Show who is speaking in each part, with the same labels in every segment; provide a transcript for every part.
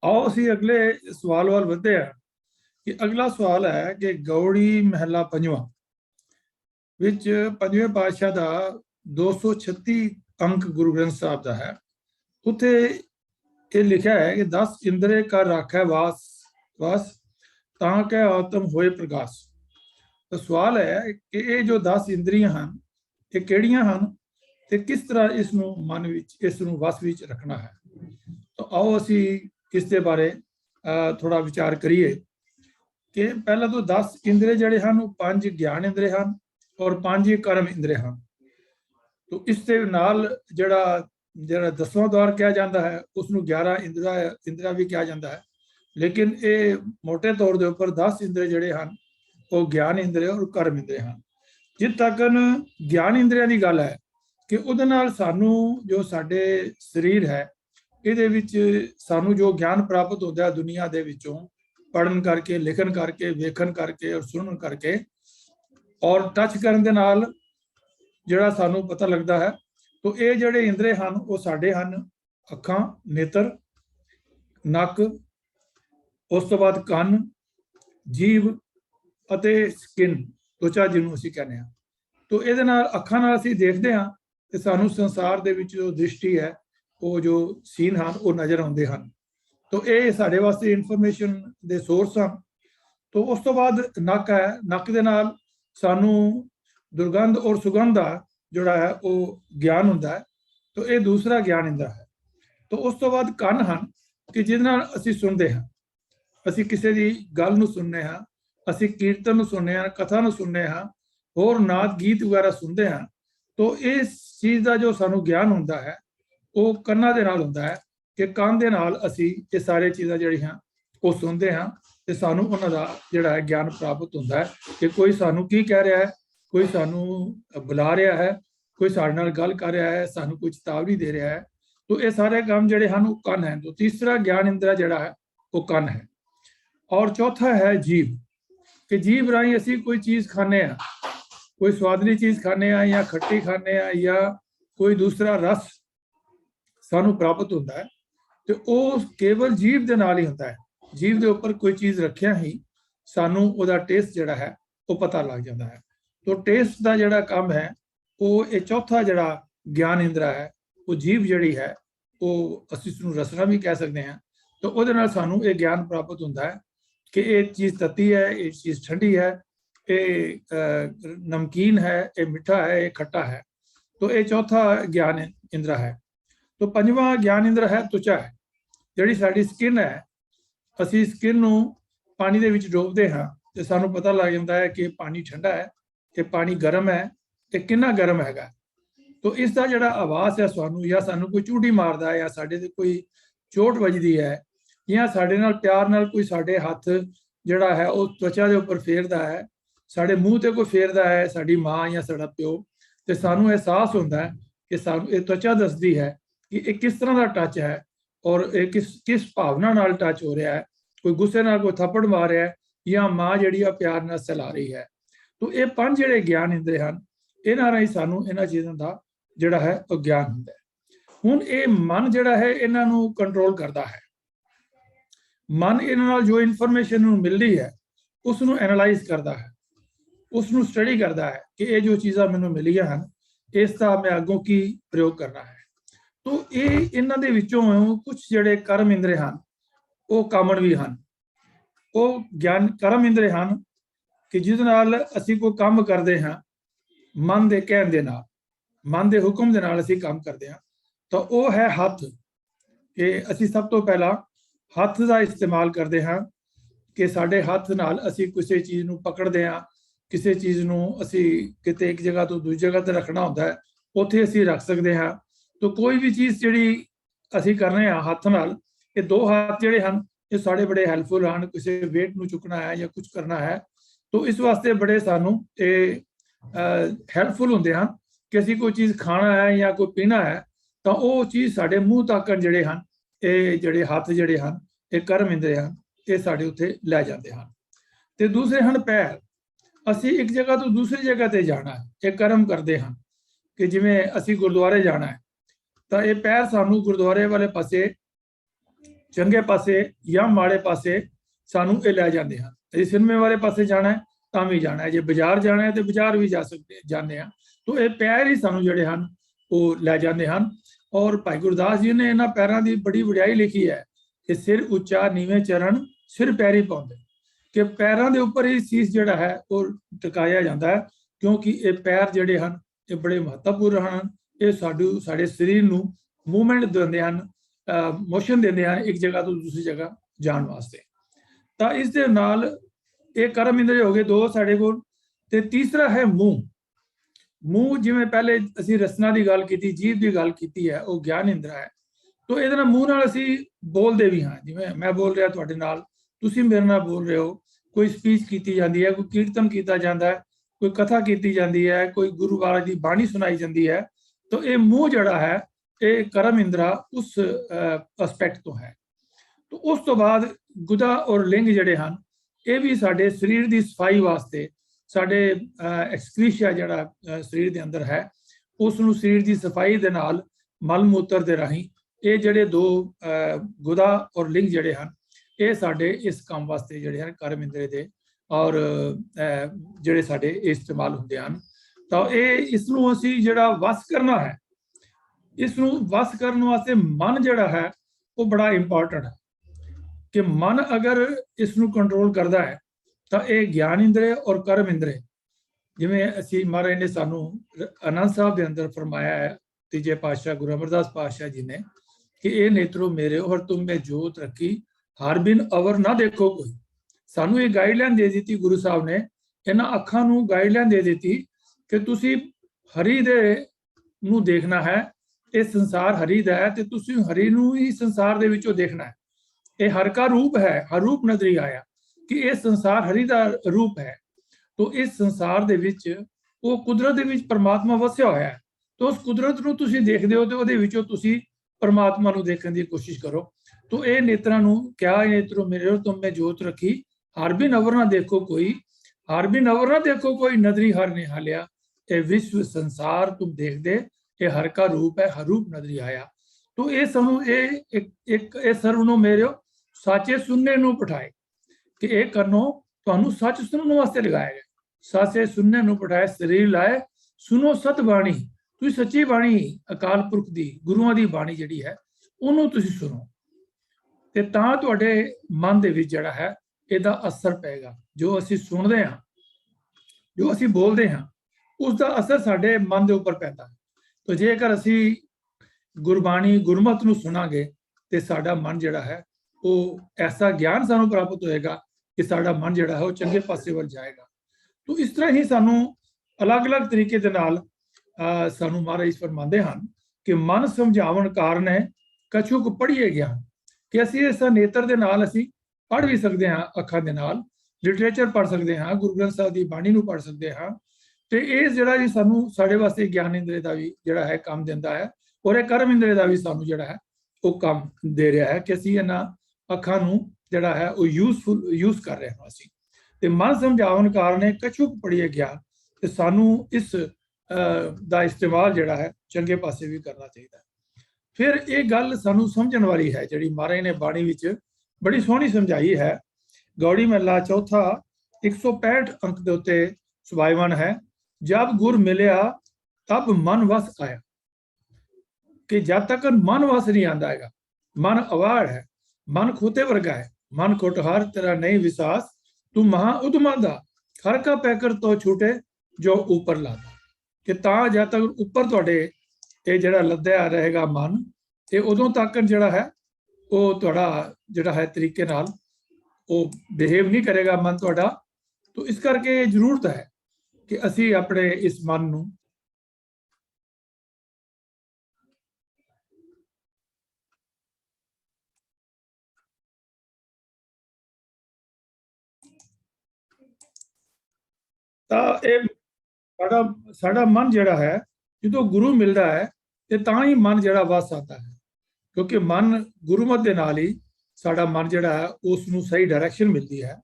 Speaker 1: आओ असी अगले सवाल वाल बढ़ते हैं कि अगला सवाल है कि गौड़ी महला पंजवा विच पंजवें पातशाह का 236 अंक गुरु ग्रंथ साहब का है। उत्थे ये लिखा है कि 10 इंद्रे का राखै वास वास ताकि आत्म होए प्रकाश। तो सवाल है कि ये जो 10 इंद्रियां हैं ये किहड़ियां हैं ते किस तरह इसनूं मन विच इसनूं वस विच रखना है। तो आओ असी इसके बारे थोड़ा विचार करिए कि पहला तो 10 इंद्रे जड़े हैं 5 ज्ञान इंद्रे हैं और 5 कर्म इंद्रे हैं। तो इसके नाल जड़ा जड़ा 10वां द्वार कहा जाता है उसनूं 11 इंद्रा भी कहा जाता है, लेकिन ये मोटे तौर के उपर 10 इंद्रे जड़े हैं वो ज्ञान इंद्रे और कर्म इंद्रे हैं। जित तक ज्ञान इंद्रिया की गल है कि उहदे नाल सानू जो साडे शरीर है ਇਹਦੇ ਵਿੱਚ ਸਾਨੂੰ जो ज्ञान प्राप्त होता है दुनिया ਦੇ ਵਿੱਚੋਂ पढ़न करके लिखन करके वेखन करके और सुनन करके और टच करन दे नाल ਜਿਹੜਾ ਸਾਨੂੰ पता लगता है। तो ये ਜਿਹੜੇ इंद्रे हैं वो साडे हैं अखां नेत्र नक उस तो बाद ਕੰਨ जीव ਅਤੇ स्किन त्वचा ਜਿਹਨੂੰ ਅਸੀਂ ਕਹਿੰਦੇ ਹਾਂ। तो ਇਹਦੇ ਨਾਲ ਅੱਖਾਂ ਨਾਲ ਅਸੀਂ ਦੇਖਦੇ ਹਾਂ ਤੇ ਸਾਨੂੰ ਸੰਸਾਰ ਦੇ ਵਿੱਚ ਜੋ ਦ੍ਰਿਸ਼ਟੀ ਹੈ ਉਹ ਜੋ ਸੀਨ ਹਨ ਉਹ ਨਜ਼ਰ ਆਉਂਦੇ ਹਨ। तो ये साढ़े वास्ते इनफॉर्मेशन के सोर्स हैं। तो उस तो बाद नक है, नक के नाल सानू दुर्गंध और सुगंध का जोड़ा है वो ज्ञान होंदा है। तो ये दूसरा ज्ञान इंद्र है। तो उस तो बाद कान हैं कि जिहदे नाल असीं सुनते हैं, असीं किसी की गल नूं सुनने हैं, असीं कीर्तन नूं सुनने हैं, कथा नूं सुनने हैं, होर नात गीत वगैरह सुनते हैं। तो इस चीज़ का जो सानू ज्ञान होंदा है वो कन्नां दे नाल होंदा है कि कान दे नाल असी ये सारे चीज़ां जिहड़ियां वो सुनते हैं तो सानू उन्हां दा जिहड़ा है ज्ञान प्राप्त होंदा है कि कोई सानू की कह रहा है, कोई सानू बुला रहा है, कोई साडे नाल गल कर रहा है, सानू कोई चेतावनी दे रहा है। तो ये सारे काम जिहड़े हैं वो कन है। तो तीसरा ज्ञान इंद्र जिहड़ा है वो कन है। और चौथा है जीव कि जीव राही असी कोई चीज़ खाने हैं, कोई स्वादली चीज़ खाने हैं या खट्टी खाने हैं या कोई दूसरा रस सानू प्राप्त होता है। तो वो केवल जीव के नाल ही होता है। जीव के उपर कोई चीज़ रखिया ही सानू उहदा टेस्ट जिहड़ा है वो पता लग जाता है। तो टेस्ट का जिहड़ा काम है वो ये चौथा जिहड़ा ज्ञान इंद्रा है वो जीव जिहड़ी है वो असीं इसनूं रसना भी कह सकते हैं। तो उहदे नाल सानू ये ज्ञान प्राप्त होता है कि ये चीज़ तत्ती है, ये चीज़ ठंडी है, ये नमकीन है, ये मिठा है, ये खट्टा है। तो ये चौथा ज्ञान इंद्रा है। तो पंजवां ज्ञान इंद्र है त्वचा है, जिहड़ी साडी स्किन है। असी स्किन नूं पानी दे विच डोबदे हां ते सानू पता लग जाता है कि पानी ठंडा है, कि पानी गर्म है, कि कितना गर्म हैगा। तो इसका जिहड़ा आवाज़ है सानू या सानू कोई चूटी मारदा है या साडे ते कोई चोट वजदी है या साडे नाल प्यार नाल कोई साडे हत्थ जिहड़ा है वो त्वचा दे उपर फेरदा है, साडे मूँह ते कोई फेरदा है, साडी माँ या साडा प्यो, ते सानू एहसास होंदा है कि सानू ये त्वचा दसदी है कि ये किस तरह का टच है और ये किस भावना नाल टच हो रहा है। कोई गुस्से नाल कोई थप्पड़ मार रहा है या माँ जिहड़ी प्यार नाल सहला रही है। तो ये 5 जिहड़े ज्ञान इंद्रे हैं इन्हां राहीं सानू इन्हां चीज़ां दा जिहड़ा है वो ज्ञान हुंदा है। हुण ये मन जिहड़ा है इन्हां नूं कंट्रोल करता है। मन इन्हां नाल जो इनफॉर्मेशन नूं मिलदी है उसनूं एनालाइज करता है, उसनूं स्टडी करता है कि ये जो चीज़ां मैनूं मिलियां हैं इसका मैं अगों की प्रयोग करना है। तो ये इन्हां दे विचों कुछ जिहड़े कर्म इंद्रे हैं वो कामन भी हैं। वो ज्ञान कर्म इंद्रे हैं कि जिहदे नाल असीं कोई काम करते हैं मन के कहण दे नाल, मन के हुक्म दे नाल असीं काम करते हैं। तो वो है हत्थ कि असीं सब तो पहला हत्थ का इस्तेमाल करते हैं कि साडे हत्थ नाल असीं किसी चीज़ नूं पकड़दे हां, किसी चीज़ नूं असीं किते एक जगह तो दूजी जगह ते रखना हुंदा है उत्थे असीं रख सकते हैं। तो कोई भी चीज़ जिहड़ी असीं कर रहे हैं हत्थ नाल, ये 2 हाथ जिहड़े हैं ये साढ़े बड़े हैल्पफुल हैं। किसी वेट नूं चुकना है या कुछ करना है तो इस वास्ते बड़े सानू ये हैल्पफुल होंदे हैं कि असीं कोई चीज़ खाना है या कोई पीना है तो वो चीज़ साढ़े मूँह तक जिहड़े हैं ये जिहड़े हत्थ जिहड़े हैं ये कर्म इंद्रे हैं ये साढ़े उत्थे लै जाते हैं। तो दूसरे हैं पैर। असीं एक जगह तो दूसरी जगह ते जाना है, ये कर्म करते हैं कि जिवें असीं गुरुद्वारे जाना है तो ये पैर सानू गुरुद्वारे वाले पासे ਚੰਗੇ ਪਾਸੇ ਜਾਂ ਮਾੜੇ ਪਾਸੇ ਸਾਨੂੰ ਇਹ ਲੈ ਜਾਂਦੇ ਹਨ। ਜੇ ਸਿਨੇਮੇ ਵਾਲੇ ਪਾਸੇ ਜਾਣਾ ਹੈ ਤਾਂ ਵੀ ਜਾਣਾ ਹੈ, ਜੇ ਬਾਜ਼ਾਰ ਜਾਣਾ ਹੈ ਤੇ ਬਾਜ਼ਾਰ ਵੀ ਜਾ ਸਕਦੇ ਜਾਂਦੇ ਹਾਂ। तो ये पैर ही सानू जिहड़े हन वो लै जाते हैं। और भाई गुरदास जी ने इन्हां पैरों की बड़ी वडियाई लिखी है कि सिर उच्चा नीवें चरण सिर पैरी पाउंदे, कि पैरों के उपर ही सीस जिहड़ा है वो टिकाया जाता है, क्योंकि ये पैर जिहड़े हन ये बड़े महत्वपूर्ण हैं। ये साडे शरीर नूं मूवमेंट दिंदे हन, मोशन दिंदे हन एक जगह तो दूसरी जगह जाण वास्ते। तो इस दे नाल ये कर्म इंद्रिय हो गए दो साडे कोल। ते तीसरा है मूँह। मूँह जिवें पहले असीं रसना की गल की, जीभ की गल की है, वो ज्ञान इंद्र है। तो ये मूँह नाल असीं बोलते भी हाँ, जिवें मैं बोल रहा तुहाडे नाल, तुसीं मेरे नाल बोल रहे हो, कोई स्पीच की जाती है, कोई कीर्तन किया जाता है, कोई कथा की जाती है, कोई गुरु महाराज की बाणी सुनाई जाती है। तो ये मूँह जिहड़ा है ये कर्म इंद्रा उस एस्पैक्ट तो है। तो उस तो बाद गुदा और लिंग जिहड़े हन ये भी साडे शरीर की सफाई वास्ते, साडे एक्सक्रीशिया जिहड़ा शरीर के अंदर है उसनूं शरीर की सफाई दे नाल मल मूत्र दे राही ये जिहड़े दो गुदा और लिंग जिहड़े हन ये साडे इस काम वास्ते जिहड़े हन कर्म इंद्रिय दे और जिहड़े साडे इस्तेमाल हुंदे हन। तो ये इसनूं असीं जिहड़ा वस करना है, इसनूं वस करन वास्ते मन जिहड़ा है वो बड़ा इंपॉर्टेंट है। कि मन अगर इसनूं कंट्रोल करता है तो ये ज्ञान इंद्रिय और कर्म इंद्रिय, जिवें असीं महाराज ने सानू आनंद साहब के अंदर फरमाया है तीजे पातशाह गुरु अमरदास पातशाह जी ने कि ये नेत्रो मेरे और तुम में जोत रखी हर बिन अवर ना देखो कोई। सानू ये गाइडलाइन दे दी गुरु साहब ने, इन्हां अखां नूं गाइडलाइन दे दी कि तुसीं हरि दे नूं देखना है, ये संसार हरि दा है ते तुसीं हरि नूं ही संसार दे विचों देखना है। ये हर का रूप है, हर रूप नजरी आया कि ये संसार हरि का रूप है। तो इस संसार दे विच वो कुदरत दे विच परमात्मा वसिया होया है। तो उस कुदरत नूं तुसीं देखदे हो ते उहदे विचों तुसीं परमात्मा नूं देखण दी कोशिश करो। तो ये नेत्रां नूं क्या नेत्रो मेरे तुम में जोत रखी हर बिन अवर ना देखो कोई, हर बिन अवर ना देखो कोई नदरी हर निहालिया। ये विश्व संसार तुम देख दे ये हर का रूप है, हर रूप नदरी आया। तो ये सानू ये सर्व नूं मेरे साचे सुनने नूं पठाए कि ये करनो तुहानू सच सुनने वास्ते लगाया गया। साचे सुनने नूं पठाए शरीर लाए सुनो सत बाणी। तुसीं सच्ची बाणी अकाल पुरख दी गुरुआं दी बाणी जिहड़ी है उहनूं तुसीं सुनो ते तां तुहाडे मन दे विच जिहड़ा है इहदा असर पेगा। जो असीं सुणदे हां, जो असीं बोलदे हां, उसका असर साडे मन दे उपर पैंदा है। तो जेकर असीं गुरबाणी गुरमत नूं सुनांगे ते साडा मन जिहड़ा है वो ऐसा ज्ञान सानू प्राप्त होएगा कि साडा मन जिहड़ा है वो चंगे पासे वल जाएगा। तो इस तरह ही सानू अलग अलग तरीके दे नाल सानू महाराज फरमांदे हन कि मन समझावन कारण है कछुक पढ़िए ज्ञान। कि असीं इस नेत्र दे नाल असीं पढ़ भी सकते हाँ, अखां दे नाल लिटरेचर पढ़ सकते हाँ, गुरु ग्रंथ साहिब की बाणी नूं पढ़ सकते हाँ। तो ये जिहड़ा जी सानू साडे वास्ते ज्ञान इंद्रिय का भी जिहड़ा है काम दिंदा है और ये कर्म इंद्रिय का भी सानू जिहड़ा है वो काम दे रहा है कि असीं इन्हां अखां नूं जिहड़ा है वो यूज कर रहे हैं असीं। ते मन समझावन कारण कछुक पढ़िए ज्ञान ते सानू इस दा इस्तेमाल जिहड़ा है चंगे पासे भी करना चाहिए। फिर ये गल सानू समझण वाली है जिहड़ी महाराज ने बाणी विच बड़ी सोहनी समझाई है। गौड़ी महला चौथा 165 अंक दे उत्ते सुभाईवन है। जब गुर मिलिया तब मन वस आया। कि जब तक मन वस नहीं आंदा हैगा, मन अवाड़ है, मन खोते वर्गा है, मन खोटहार तेरा नहीं विश्वास, तू महा उद्यमा दा हर का पैकर तो छूटे जो ऊपर लादा। कि तां जब तक ऊपर तुहाडे ये जिहड़ा लद्या रहेगा मन, ये उदों तक जिहड़ा है वो तुहाडा जिहड़ा है तरीके नाल वो बिहेव नहीं करेगा मन तुहाडा। तो इस करके जरूरत है कि असीं अपने इस मन नूं साडा मन जिहड़ा है जो गुरु मिलता है तो तां ही मन जिहड़ा वस आता है। क्योंकि मन गुरुमत दे नाल ही साडा मन जिहड़ा है उसनूं सही डायरैक्शन मिलती है।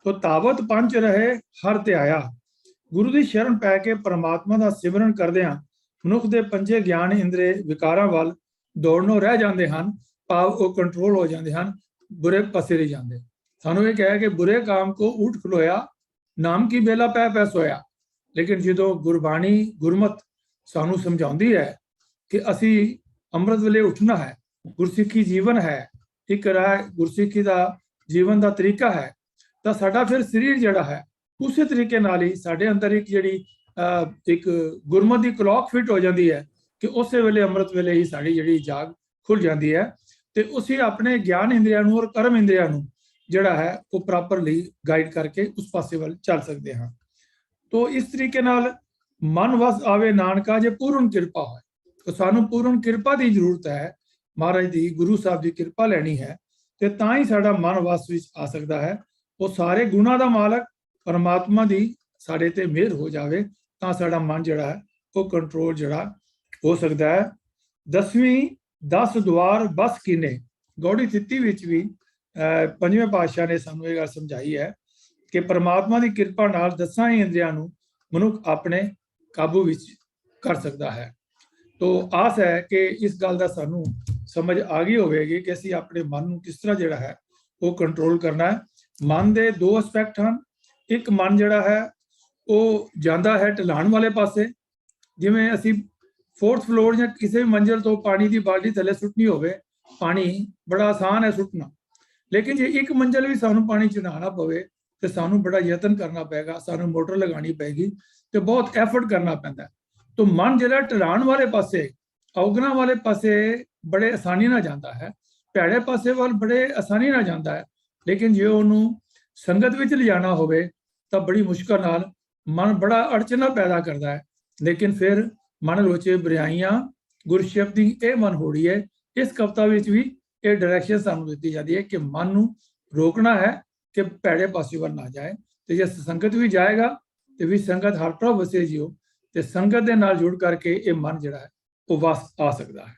Speaker 1: तो तावत पंच रहे हर ते आया। गुरु की शरण पै के परमात्मा का सिमरन करदे हां मनुख दे पंजे ज्ञान इंद्रे विकारां वल दौड़नों रह जाते हैं, ਭਾਵ ਉਹ ਕੰਟਰੋਲ ਹੋ ਜਾਂਦੇ ਹਨ, ਬੁਰੇ ਪਾਸੇ ਨਹੀਂ ਜਾਂਦੇ। ਸਾਨੂੰ ਇਹ ਕਿਹਾ ਕਿ ਬੁਰੇ ਕਾਮ ਕੋ ਉਠ ਖਲੋਇਆ, ਨਾਮ ਕੀ ਬੇਲਾ ਪੈ ਪੈ ਸੋਇਆ। ਲੇਕਿਨ ਜਦੋਂ ਗੁਰਬਾਣੀ ਗੁਰਮਤ ਸਾਨੂੰ ਸਮਝਾਉਂਦੀ ਹੈ ਕਿ ਅਸੀਂ ਅੰਮ੍ਰਿਤ ਵੇਲੇ ਉੱਠਣਾ ਹੈ, ਗੁਰਸਿੱਖੀ ਜੀਵਨ ਹੈ, ਇੱਕ ਰਾਹ ਗੁਰਸਿੱਖੀ ਦਾ ਜੀਵਨ ਦਾ ਤਰੀਕਾ ਹੈ, ਤਾਂ ਸਾਡਾ ਫਿਰ ਸਰੀਰ ਜਿਹੜਾ ਹੈ ਉਸੇ ਤਰੀਕੇ ਨਾਲ ਹੀ ਸਾਡੇ ਅੰਦਰ ਇੱਕ ਜਿਹੜੀ ਇੱਕ ਗੁਰਮਤ ਦੀ ਕਲੌਕ ਫਿੱਟ ਹੋ ਜਾਂਦੀ ਹੈ ਕਿ ਉਸੇ ਵੇਲੇ ਅੰਮ੍ਰਿਤ ਵੇਲੇ ਹੀ ਸਾਡੀ ਜਿਹੜੀ ਜਾਗ ਖੁੱਲ ਜਾਂਦੀ ਹੈ ਤੇ ਅਸੀਂ ਆਪਣੇ ਗਿਆਨ ਇੰਦਰੀਆਂ ਨੂੰ ਔਰ ਕਰਮ ਇੰਦਰੀਆਂ ਨੂੰ ਜਿਹੜਾ ਹੈ ਉਹ ਪ੍ਰੋਪਰਲੀ ਗਾਈਡ ਕਰਕੇ ਉਸ ਪਾਸੇ ਵੱਲ ਚੱਲ ਸਕਦੇ ਹਾਂ। ਤੋ ਇਸ ਤਰੀਕੇ ਨਾਲ ਮਨ ਵਸ ਆਵੇ ਨਾਨਕਾ ਜੇ ਪੂਰਨ ਕਿਰਪਾ ਹੋਏ। ਤਾਂ ਸਾਨੂੰ ਪੂਰਨ ਕਿਰਪਾ ਦੀ ਜ਼ਰੂਰਤ ਹੈ, ਮਹਾਰਾਜ ਦੀ, ਗੁਰੂ ਸਾਹਿਬ ਦੀ ਕਿਰਪਾ ਲੈਣੀ ਹੈ ਤੇ ਤਾਂ ਹੀ ਸਾਡਾ ਮਨ ਵਸ ਵਿੱਚ ਆ ਸਕਦਾ ਹੈ। ਉਹ ਸਾਰੇ ਗੁਣਾਂ ਦਾ ਮਾਲਕ ਪਰਮਾਤਮਾ ਦੀ ਸਾਡੇ ਤੇ ਮਿਹਰ ਹੋ ਜਾਵੇ ਤਾਂ ਸਾਡਾ ਮਨ ਜਿਹੜਾ ਹੈ ਉਹ ਕੰਟਰੋਲ ਜਿਹੜਾ ਹੋ ਸਕਦਾ ਹੈ। 10ਵੀਂ 10 ਦੁਆਰ ਬਸ ਕੀਨੇ, ਗੌੜੀ ਥਿੱਤੀ ਵਿੱਚ ਵੀ ਪੰਜਵੇਂ ਪਾਤਸ਼ਾਹ ਨੇ ਸਾਨੂੰ ਇਹ ਗੱਲ ਸਮਝਾਈ ਹੈ ਕਿ ਪਰਮਾਤਮਾ ਦੀ ਕਿਰਪਾ ਨਾਲ 10 ਇੰਦਰੀਆਂ ਨੂੰ ਮਨੁੱਖ ਆਪਣੇ ਕਾਬੂ ਵਿੱਚ ਕਰ ਸਕਦਾ ਹੈ। ਤੋ ਆਸ ਹੈ ਕਿ ਇਸ ਗੱਲ ਦਾ ਸਾਨੂੰ ਸਮਝ ਆ ਗਈ ਹੋਵੇਗੀ ਕਿ ਅਸੀਂ ਆਪਣੇ ਮਨ ਨੂੰ ਕਿਸ ਤਰ੍ਹਾਂ ਜਿਹੜਾ ਹੈ ਉਹ ਕੰਟਰੋਲ ਕਰਨਾ ਹੈ। ਮਨ ਦੇ ਦੋ ਐਸਪੈਕਟ ਹਨ। ਇੱਕ ਮਨ ਜਿਹੜਾ ਹੈ ਉਹ ਜਾਂਦਾ ਹੈ ਢਲਾਣ ਵਾਲੇ ਪਾਸੇ, ਜਿਵੇਂ ਅਸੀਂ 4th ਫਲੋਰ ਜਾਂ ਕਿਸੇ ਵੀ ਮੰਜ਼ਿਲ ਤੋਂ ਪਾਣੀ ਦੀ ਬਾਲਟੀ ਥੱਲੇ ਸੁੱਟਣੀ ਹੋਵੇ, ਪਾਣੀ ਬੜਾ ਆਸਾਨ ਹੈ ਸੁੱਟਣਾ, ਲੇਕਿਨ ਜੇ ਇੱਕ ਮੰਜ਼ਿਲ ਵੀ ਸਾਨੂੰ ਪਾਣੀ ਚੜਾਉਣਾ ਪਵੇ ਤੇ ਸਾਨੂੰ ਬੜਾ ਯਤਨ ਕਰਨਾ ਪਏਗਾ, ਸਾਨੂੰ ਮੋਟਰ ਲਗਾਉਣੀ ਪਏਗੀ ਤੇ ਬਹੁਤ ਐਫਰਟ ਕਰਨਾ ਪੈਂਦਾ। तो मन ਜਿਹੜਾ ਢਲਾਣ ਵਾਲੇ ਪਾਸੇ, ਔਗਣਾ ਵਾਲੇ ਪਾਸੇ ਬੜੇ ਆਸਾਨੀ ਨਾਲ ਜਾਂਦਾ ਹੈ, ਭੈੜੇ ਪਾਸੇ ਵੱਲ ਬੜੇ ਆਸਾਨੀ ਨਾਲ ਜਾਂਦਾ ਹੈ, ਲੇਕਿਨ ਜੇ ਉਹਨੂੰ ਸੰਗਤ ਵਿੱਚ ਲਿਜਾਣਾ ਹੋਵੇ ਤਾਂ ਬੜੀ ਮੁਸ਼ਕਲ ਨਾਲ ਮਨ ਬੜਾ ਅੜਚਨਾ ਪੈਦਾ ਕਰਦਾ ਹੈ। ਲੇਕਿਨ ਫਿਰ ਮਨ ਲੋਚੇ ਬਰਿਆਈਆਂ ਗੁਰਸ਼ਬਦੀ ਇਹ ਮਨ ਹੋੜੀ ਹੈ। ਇਸ ਕਵਿਤਾ ਵਿੱਚ ਵੀ ਇਹ ਡਾਇਰੈਕਸ਼ਨ ਸਾਨੂੰ ਦਿੱਤੀ ਜਾਂਦੀ ਹੈ ਕਿ ਮਨ ਨੂੰ ਰੋਕਣਾ ਹੈ ਕਿ ਭੈੜੇ ਪਾਸੇ ਵੱਲ ਨਾ ਜਾਏ, ਤੇ ਜੇ ਸੰਗਤ ਵੀ ਜਾਏਗਾ ਤੇ ਵੀ ਸੰਗਤ ਹਰ ਪ੍ਰਭ ਵਸੇ ਜਿਓ, ਤੇ ਸੰਗਤ ਦੇ ਨਾਲ ਜੁੜ ਕਰਕੇ ਇਹ ਮਨ ਜਿਹੜਾ ਹੈ ਉਹ ਵਸ ਆ ਸਕਦਾ ਹੈ।